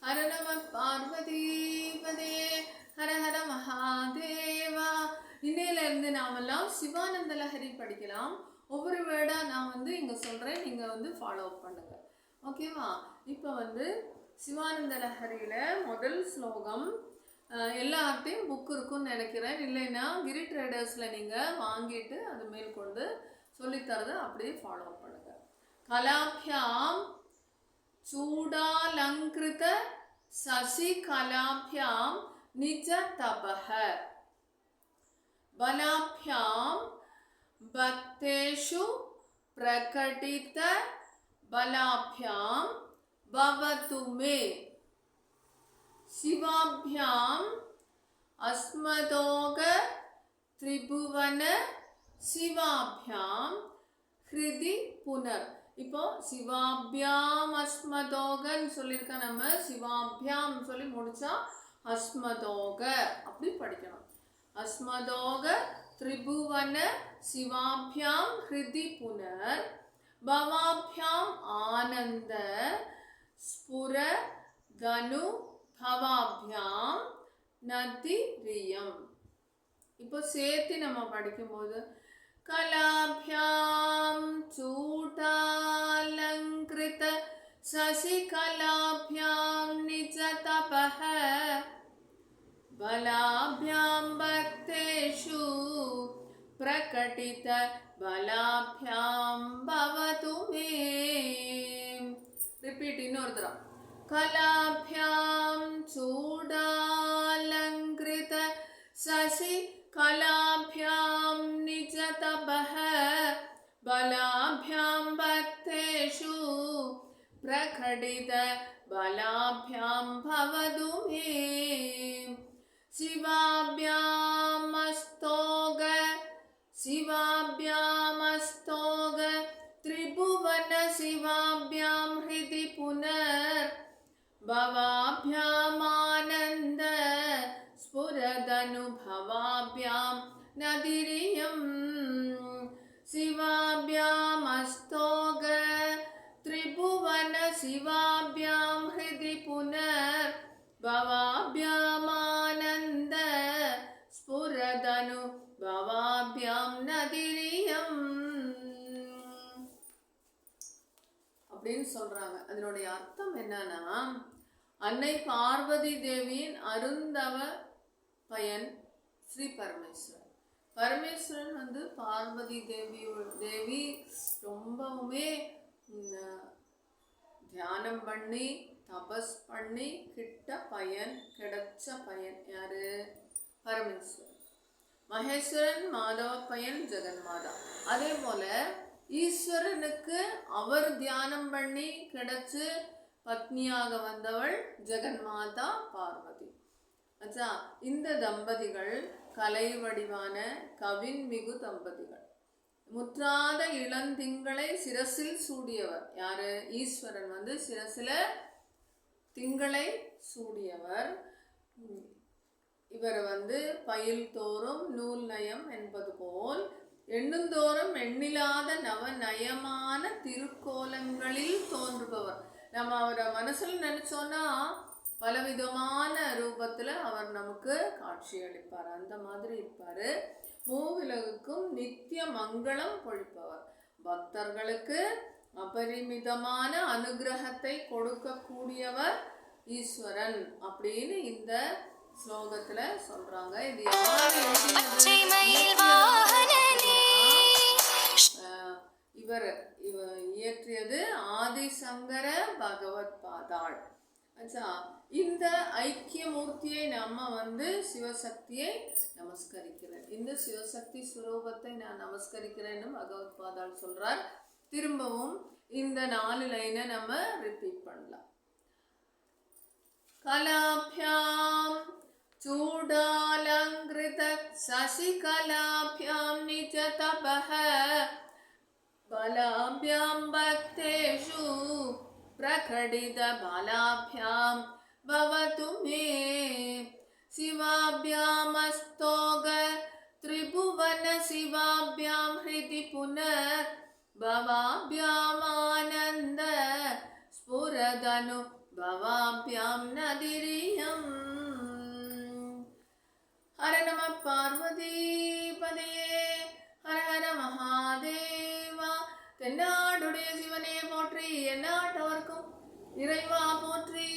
ஹர நம பார்வதீபதே ஹர ஹர மகாதேவா. இன்னையிலேருந்து நாமெல்லாம் சிவானந்த லஹரி படிக்கலாம். ஒவ்வொரு வேர்டாக நான் இங்கே சொல்கிறேன், நீங்கள் ஃபாலோ அப் பண்ணுங்கள். ஓகேவா? இப்போ சிவானந்த லஹரியில் முதல் ஸ்லோகம் எல்லார்ட்டையும் புக் இருக்குன்னு நினைக்கிறேன். இல்லைன்னா கிரி ட்ரேடர்ஸில் நீங்கள் வாங்கிட்டு அது மேல் கொண்டு சொல்லித்தரதை அப்படியே ஃபாலோ அப் பண்ணுங்கள். கலாபியாம் चूडालंकृत शशिकलाभ्यां निज तपः बलाभ्यां भक्तेषु प्रकटित बलाभ्यां भवतु मे शिवाभ्यां अस्मदोग त्रिभुवन शिवाभ्यां हृदि पुनर्. இப்போ சிவாபியாம் அஸ்மதோகன்னு சொல்லியிருக்கா. நம்ம சிவாபியாம் சொல்லி முடிச்சா அஸ்மதோக அப்படி படிக்கணும். அஸ்மதோக திரிபுவன சிவாபியாம் ஹிருதி புனர் பவாபியாம் ஆனந்த ஸ்புர தனு பவாபியாம் நதி ரியம். இப்போ சேர்த்து நம்ம படிக்கும்போது कलाभ्यां चूटालंकृत शशिकलाभ्यां निजतपः बलाभ्यां भक्तेषु प्रकटित बलाभ्यां भवतु मे. रिपीट இன்னொரு தடவை. कलाभ्यां चूडालंकृत शशिकलाभ्यां निजतपः बलाभ्यां भक्तेषु प्रकटित बलाभ्यां भवतु मे शिवाभ्यामस्तोग त्रिभुवन शिवाभ्यां हृदि पुनर् भवाभ्यामानन्द स्फुरदनुभवाभ्यां नदिरियं. शिवाभ्यामस्तोग त्रिभुवन शिवाभ्यां हृदि पुनर् भवाभ्यामानन्द स्फुरदनुभवाभ्यां नदिरियं அப்படின்னு சொல்றாங்க. அதனுடைய அர்த்தம் என்னன்னா, அன்னை பார்வதி தேவியின் அருந்தவ பயன் ஸ்ரீ பரமேஸ்வரன். பரமேஸ்வரன் பார்வதி தேவி ரொம்பவுமே தியானம் பண்ணி தபஸ் பண்ணி கிட்ட பயன் கிடைச்ச பயன் யாரு? பரமேஸ்வரன். மகேஸ்வரன் மாதவ பயன் ஜெகன்மாதா. அதே போல ஈஸ்வரனுக்கு அவர் தியானம் பண்ணி கிடைச்சு பத்னியாக வந்தவள் ஜெகன்மாதா பார்வதி. அச்சா, இந்த தம்பதிகள் கலை வடிவான கவின் மிகு தம்பதிகள். முற்றாத இளந்திங்களை சிரசில் சூடியவர் யாரு? ஈஸ்வரன் சிரசில திங்களை சூடியவர். இவர் பயில் தோறும் நூல் நயம் என்பது போல் எண்ணுந்தோறும் எண்ணிலாத நவ நயமான திருக்கோலங்களில் தோன்றுபவர். நம்ம அவரை மனசில் நினைச்சோன்னா பலவிதமான ரூபத்தில் அவர் நமக்கு காட்சி அளிப்பார். அந்த மாதிரி இருப்பார். மூவிலகுக்கும் நித்திய மங்களம் பொழிப்பவர். பக்தர்களுக்கு அபரிமிதமான அனுகிரகத்தை கொடுக்கக்கூடியவர் ஈஸ்வரன் அப்படின்னு இந்த ஸ்லோகத்துல சொல்றாங்க. இது இவர் இயற்றியது ஆதிசங்கர பகவத் பாதாள். ஆச்சா, இந்த ஐக்கிய மூர்த்தியை நம்ம சிவசக்தியை நமஸ்கரிக்கிறேன். இந்த சிவசக்தி ஸ்வரூபத்தை நான் நமஸ்கரிக்கிறேன்னு பகவத் பாதாள் சொல்றார். திரும்பவும் இந்த 4 லைனை நம்ம ரிப்பீட் பண்ணலாம். கலாபியாம் चूडालंकृत शशिकलाभ्यां निजतपः बलाभ्यां भक्तेषु प्रकटित बलाभ्यां भवतु मे शिवाभ्यामस्तोग त्रिभुवन शिवाभ्यां हृदि पुनर् भवाभ्यामानन्द स्फुरदनु भवाभ्यां नदिरियं हर नमः பார்வதிபதையே ஹர ஹர மகாதேவா. தென்னாடுடைய சிவனே போற்றி, எந்நாட்டவர்க்கும் இறைவா போற்றி.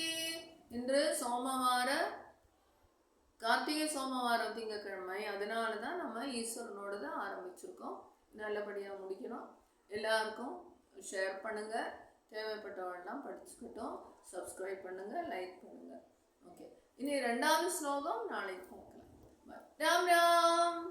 இன்று சோமவார கார்த்திகை சோமவாரம் திங்கக்கிழமை, அதனால தான் நம்ம ஈஸ்வரனோட தான் ஆரம்பிச்சிருக்கோம். நல்லபடியாக முடிக்கணும். எல்லாருக்கும் ஷேர் பண்ணுங்கள், தேவைப்பட்டவெல்லாம் படிச்சுக்கிட்டோம். சப்ஸ்கிரைப் பண்ணுங்கள், லைக் பண்ணுங்கள். ஓகே, இனி 2வது ஸ்லோகம் நாளைக்கு பார்க்கலாம். ராம் ராம்.